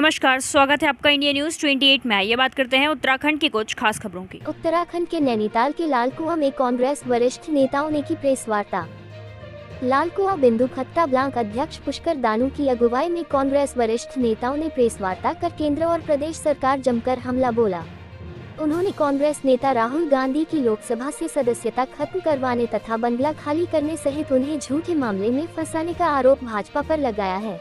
नमस्कार, स्वागत है आपका इंडिया न्यूज 28 में। ये बात करते हैं उत्तराखंड की कुछ खास खबरों की। उत्तराखंड के नैनीताल के लालकुआं में कांग्रेस वरिष्ठ नेताओं ने की प्रेस वार्ता। लालकुआं बिंदु खत्ता ब्लॉक अध्यक्ष पुष्कर दानू की अगुवाई में कांग्रेस वरिष्ठ नेताओं ने प्रेस वार्ता कर केंद्र और प्रदेश सरकार जमकर हमला बोला। उन्होंने कांग्रेस नेता राहुल गांधी की लोकसभा से सदस्यता खत्म करवाने तथा बंगला खाली करने सहित उन्हें झूठे मामले में फंसाने का आरोप भाजपा पर लगाया है।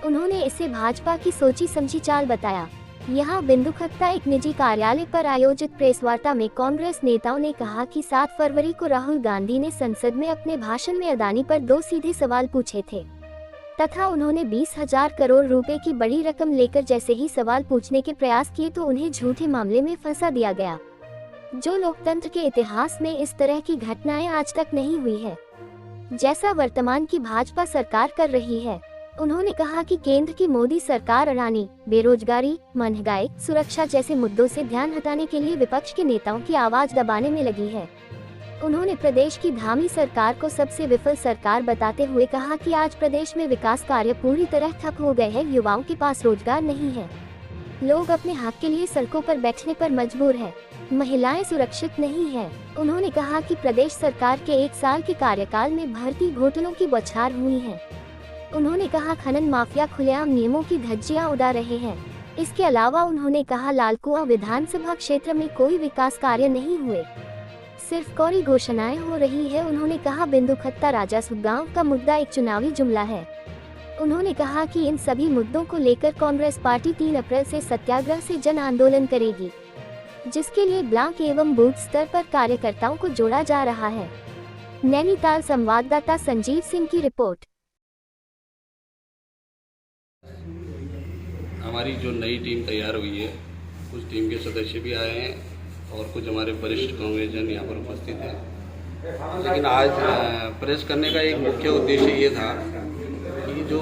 उन्होंने इसे भाजपा की सोची समझी चाल बताया। यहां बिंदु खत्ता एक निजी कार्यालय पर आयोजित प्रेस वार्ता में कांग्रेस नेताओं ने कहा कि 7 फरवरी को राहुल गांधी ने संसद में अपने भाषण में अडानी पर 2 सीधे सवाल पूछे थे तथा उन्होंने 20,000 करोड़ रुपए की बड़ी रकम लेकर जैसे ही सवाल पूछने के प्रयास किए तो उन्हें झूठे मामले में फंसा दिया गया। जो लोकतंत्र के इतिहास में इस तरह की घटनाएं आज तक नहीं हुई है, जैसा वर्तमान की भाजपा सरकार कर रही है। उन्होंने कहा कि केंद्र की मोदी सरकार अडानी, बेरोजगारी, महंगाई, सुरक्षा जैसे मुद्दों से ध्यान हटाने के लिए विपक्ष के नेताओं की आवाज दबाने में लगी है। उन्होंने प्रदेश की धामी सरकार को सबसे विफल सरकार बताते हुए कहा कि आज प्रदेश में विकास कार्य पूरी तरह ठप हो गए हैं। युवाओं के पास रोजगार नहीं है, लोग अपने हक के लिए सड़कों पर बैठने पर मजबूर है, महिलाएं सुरक्षित नहीं है। उन्होंने कहा कि प्रदेश सरकार के 1 साल के कार्यकाल में भर्ती घोटालों की बौछार हुई है। उन्होंने कहा खनन माफिया खुलेआम नियमों की धज्जियां उड़ा रहे हैं। इसके अलावा उन्होंने कहा लालकुआं विधानसभा क्षेत्र में कोई विकास कार्य नहीं हुए, सिर्फ कोरी घोषणाएं हो रही है। उन्होंने कहा बिंदु खत्ता राजस्व गांव का मुद्दा एक चुनावी जुमला है। उन्होंने कहा कि इन सभी मुद्दों को लेकर कांग्रेस पार्टी 3 अप्रैल से सत्याग्रह से जन आंदोलन करेगी, जिसके लिए ब्लॉक एवं बूथ स्तर पर कार्यकर्ताओं को जोड़ा जा रहा है। नैनीताल संवाददाता संजीव सिंह की रिपोर्ट। हमारी जो नई टीम तैयार हुई है, कुछ टीम के सदस्य भी आए हैं और कुछ हमारे वरिष्ठ कांग्रेसजन यहाँ पर उपस्थित हैं। लेकिन आज प्रेस करने का एक मुख्य उद्देश्य ये था कि जो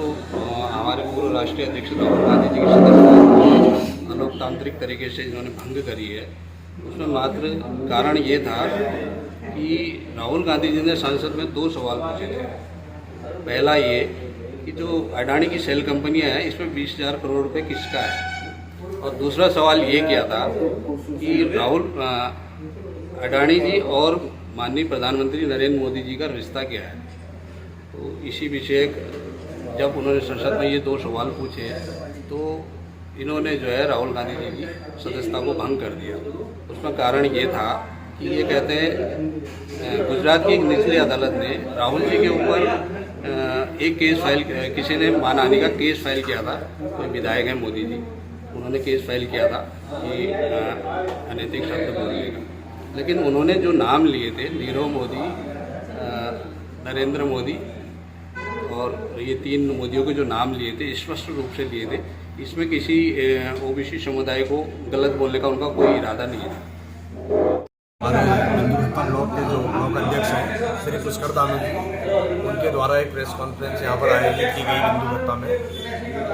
हमारे पूर्व राष्ट्रीय अध्यक्ष राहुल गांधी जी की सदस्यता अलोकतांत्रिक तरीके से इन्होंने भंग करी है, उसमें मात्र कारण ये था कि राहुल गांधी जी ने संसद में 2 सवाल पूछे थे। पहला ये कि जो अडानी की सेल कंपनियां हैं, इसमें 20,000 करोड़ रुपए किसका है, और दूसरा सवाल ये किया था कि राहुल अडानी जी और माननीय प्रधानमंत्री नरेंद्र मोदी जी का रिश्ता क्या है। तो इसी विषय जब उन्होंने संसद में ये 2 सवाल पूछे तो इन्होंने जो है राहुल गांधी जी की सदस्यता को भंग कर दिया। उसका कारण ये था कि ये कहते हैं गुजरात की एक निचली अदालत ने राहुल जी के ऊपर एक केस फाइल, किसी ने मानहानि का केस फाइल किया था। कोई विधायक है मोदी जी, उन्होंने केस फाइल किया था कि अनैतिक शब्द बोलने का। लेकिन उन्होंने जो नाम लिए थे, नीरव मोदी, नरेंद्र मोदी और ये 3 मोदियों के जो नाम लिए थे, स्पष्ट रूप से लिए थे। इसमें किसी ओबीसी समुदाय को गलत बोलने का उनका कोई इरादा नहीं है। हमारे बिंदु खत्ता ब्लॉक के जो ब्लॉक अध्यक्ष हैं श्री पुष्कर दानू जी, उनके द्वारा एक प्रेस कॉन्फ्रेंस यहाँ पर आयोजित की गई बिंदु खत्ता में।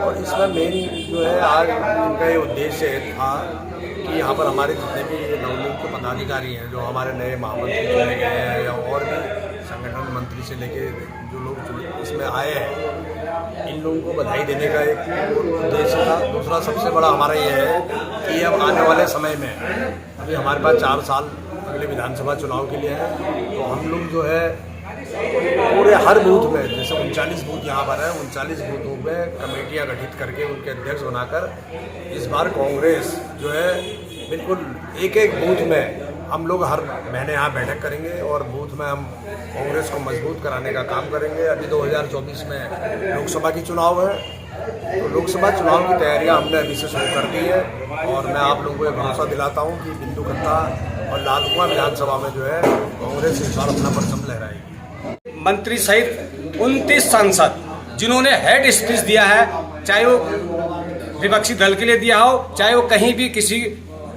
और इसमें मेन जो है आज इनका ये उद्देश्य था कि यहाँ पर हमारे जितने भी नवनियुक्त पदाधिकारी हैं, जो हमारे नए महामंत्री चुने गए हैं या और भी संगठन मंत्री से लेके जो लोग इसमें आए हैं, इन लोगों को बधाई देने का एक उद्देश्य था। दूसरा सबसे बड़ा हमारा ये है कि अब आने वाले समय में, अभी हमारे पास 4 साल अगले विधानसभा चुनाव के लिए है, तो हम लोग जो है पूरे हर बूथ में, जैसे 39 बूथ यहाँ पर है, 39 बूथों में कमेटियाँ गठित करके उनके अध्यक्ष बनाकर इस बार कांग्रेस जो है बिल्कुल एक बूथ में हम लोग हर महीने यहाँ बैठक करेंगे और बूथ में हम कांग्रेस को मजबूत कराने का काम करेंगे। अभी 2024 में लोकसभा की चुनाव है, तो लोकसभा चुनाव की तैयारियां हमने अभी से शुरू कर दी है और मैं आप लोगों को एक भरोसा दिलाता हूं कि बिंदु खत्ता और लालकुआं विधानसभा में जो है कांग्रेस इस बार अपना परचम लहराएगी। मंत्री सहित 29 सांसद जिन्होंने हेड स्पीच दिया है, चाहे वो विपक्षी दल के लिए दिया हो, चाहे वो कहीं भी किसी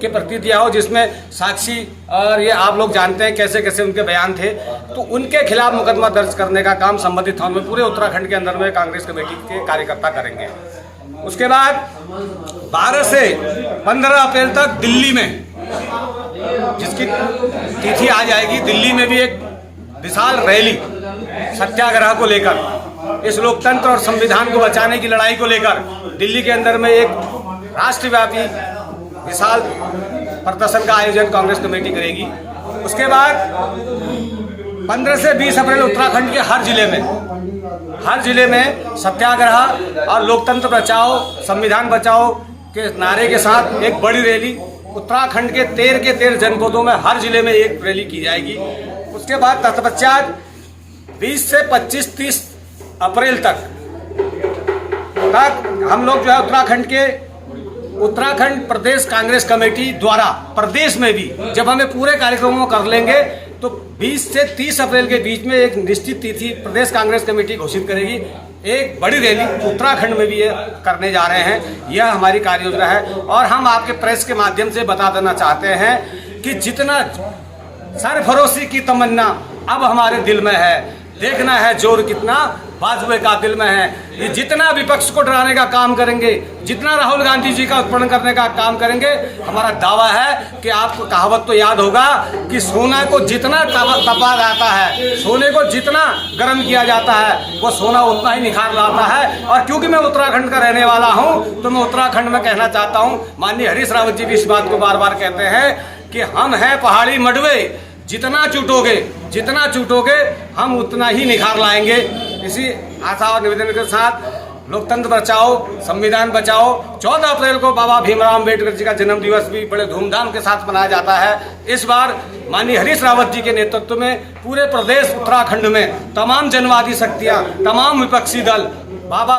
के प्रति दिया हो, जिसमें साक्षी और ये आप लोग जानते हैं कैसे कैसे उनके बयान थे, तो उनके खिलाफ मुकदमा दर्ज करने का काम संबंधित थानों में पूरे उत्तराखंड के अंदर में कांग्रेस कमेटी के कार्यकर्ता करेंगे। उसके बाद 12 से 15 अप्रैल तक दिल्ली में, जिसकी तिथि आ जाएगी, दिल्ली में भी एक विशाल रैली सत्याग्रह को लेकर, इस लोकतंत्र और संविधान को बचाने की लड़ाई को लेकर दिल्ली के अंदर में एक राष्ट्रव्यापी विशाल प्रदर्शन का आयोजन कांग्रेस कमेटी करेगी। उसके बाद 15 से 20 अप्रैल उत्तराखंड के हर जिले में सत्याग्रह और लोकतंत्र बचाओ संविधान बचाओ के नारे के साथ एक बड़ी रैली उत्तराखंड के 13 जनपदों में हर जिले में एक रैली की जाएगी। उसके बाद तत्पश्चात 20 से 25-30 अप्रैल तक हम लोग जो है उत्तराखंड प्रदेश कांग्रेस कमेटी द्वारा प्रदेश में भी जब हमें पूरे कार्यक्रमों कर लेंगे तो 20 से 30 अप्रैल के बीच में एक निश्चित तिथि प्रदेश कांग्रेस कमेटी घोषित करेगी। एक बड़ी रैली उत्तराखंड में भी ये करने जा रहे हैं। यह हमारी कार्य योजना है और हम आपके प्रेस के माध्यम से बता देना चाहते हैं कि जितना सरफरोशी की तमन्ना अब हमारे दिल में है, देखना है जोर कितना बाजुए का दिल में है। ये जितना विपक्ष को डराने का काम करेंगे, जितना राहुल गांधी जी का उत्पन्न करने का काम करेंगे, हमारा दावा है कि आपको कहावत तो याद होगा कि सोना को जितना तपा जाता है, सोने को जितना गर्म किया जाता है, वो सोना उतना ही निखार लाता है। और क्योंकि मैं उत्तराखंड का रहने वाला हूँ तो मैं उत्तराखंड में कहना चाहता हूँ, माननीय हरीश रावत जी भी इस बात को बार बार कहते हैं कि हम हैं पहाड़ी मडवे, जितना चूटोगे हम उतना ही निखार लाएंगे। इसी आशा और निवेदन के साथ लोकतंत्र बचाओ संविधान बचाओ 14 अप्रैल को बाबा भीमराव अम्बेडकर जी का जन्म दिवस भी बड़े धूमधाम के साथ मनाया जाता है। इस बार माननीय हरीश रावत जी के नेतृत्व में पूरे प्रदेश उत्तराखंड में तमाम जनवादी शक्तियां, तमाम विपक्षी दल बाबा